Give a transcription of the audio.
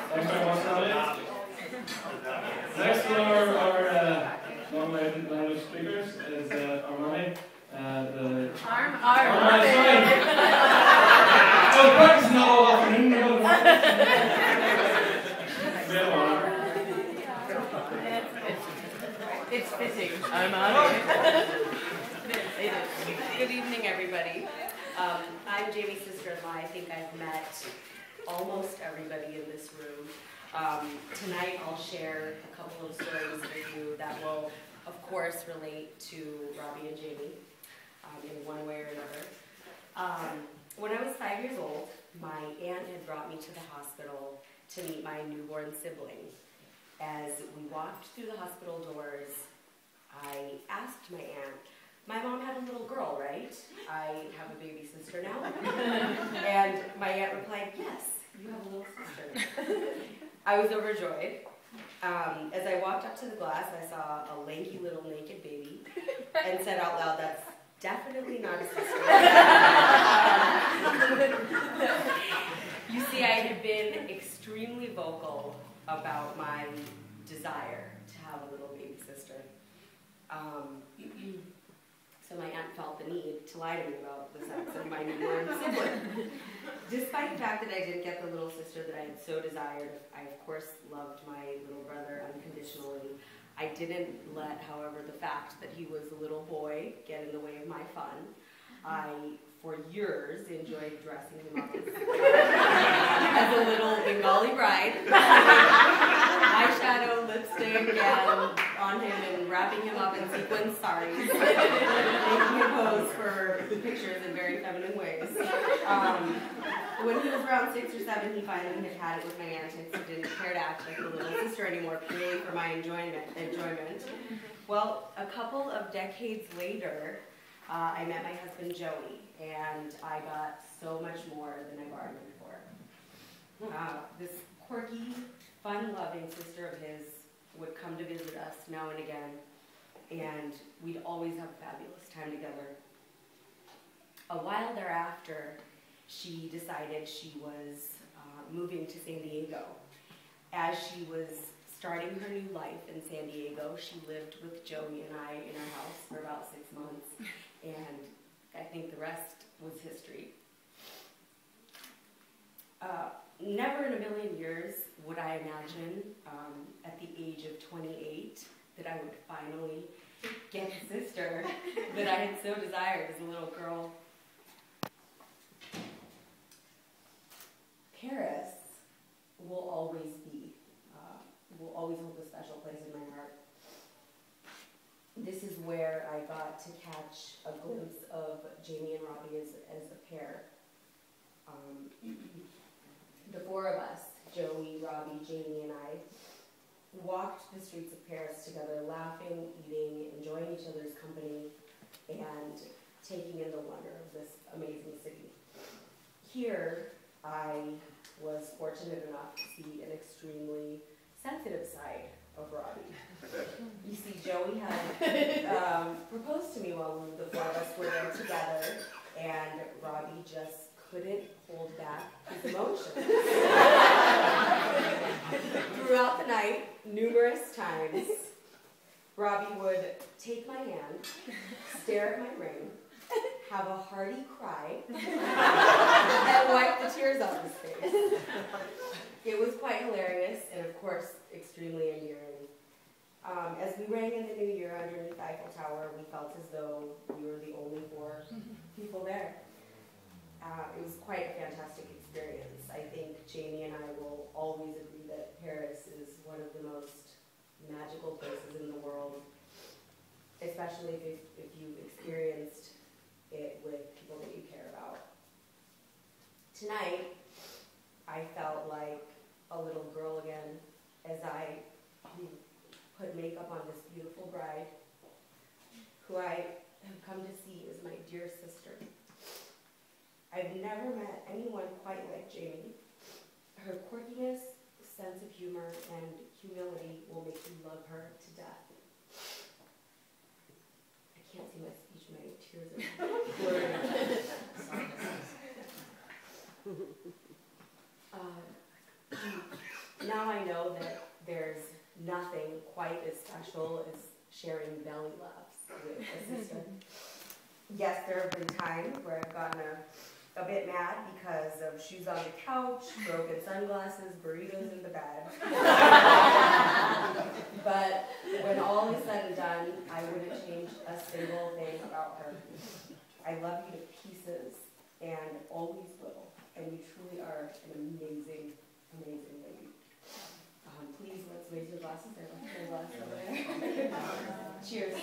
Thanks very much, Robbie. Next to our non-native speakers is Amani. Amani, sorry. I was practicing all afternoon. It's fitting. Amani. It is. Good evening, everybody. I'm Jamey's sister-in-law. I think I've met almost everybody in this room. Tonight I'll share a couple of stories with you that will, of course, relate to Robby and Jamey in one way or another. When I was 5 years old, my aunt had brought me to the hospital to meet my newborn sibling. As we walked through the hospital doors, I asked my aunt, "My mom had a little girl, right? I have a baby sister now." And my aunt replied, "Yes, you have a little sister." I was overjoyed. As I walked up to the glass, I saw a lanky little naked baby and said out loud, "That's definitely not a sister." You see, I had been extremely vocal about my desire to have a little baby sister. So my aunt felt the need to lie to me about the sex of my newborn sibling. Despite the fact that I didn't get the little sister that I had so desired, I of course loved my little brother unconditionally. I didn't let, however, the fact that he was a little boy get in the way of my fun. I, for years, enjoyed dressing him up as a little Bengali bride. Eyeshadow, lipstick, and on him, and wrapping him up in sequin saris, making him pose for pictures in very feminine ways. When he was around 6 or 7, he finally had it with my aunt, and he didn't care to act like the little sister anymore, purely for my enjoyment. Well, a couple of decades later, I met my husband Joey, and I got so much more than I bargained for. This quirky, fun-loving sister of his would come to visit us now and again, and we'd always have a fabulous time together. A while thereafter, she decided she was moving to San Diego. As she was starting her new life in San Diego, she lived with Joey and I in our house for about 6 months, and I think the rest was history. Never in a million years would I imagine, at the age of 28, that I would finally get a sister that I had so desired as a little girl. Paris will always hold a special place in my heart. This is where I got to catch a glimpse of Jamey and Robby as a pair. The four of us, Joey, Robby, Jamey, and I, walked the streets of Paris together, laughing, eating, enjoying each other's company, and taking in the wonder of this amazing city. Here, I was fortunate enough to see an extremely sensitive side of Robby. You see, Joey had proposed to me while the four of us were there together, and Robby just couldn't hold back his emotions. Throughout the night, numerous times, Robby would take my hand, stare at my ring, have a hearty cry, and wipe the tears off his face. It was quite hilarious and, of course, extremely endearing. As we rang in the new year underneath the Eiffel Tower, we felt as though we were the only four people there. It was quite a fantastic experience. I think Jamey and I will always agree that Paris is one of the most magical places in the world, especially if you've experienced it with people that you care about. Tonight, I felt like a little girl again as I put makeup on this beautiful bride, who I have come to see as my dear sister. I've never met anyone quite like Jamey. Her quirkiness, sense of humor, and humility will make you love her to death. I can't see my speech, my tears are blurring. now I know that there's nothing quite as special as sharing belly laughs with a sister. Yes, there have been times where I've gotten a bit mad because of shoes on the couch, broken sunglasses, burritos in the bed. But when all is said and done, I wouldn't change a single thing about her. I love you to pieces and always will. And you truly are an amazing, amazing lady. Please, let's raise your glasses there. Cheers.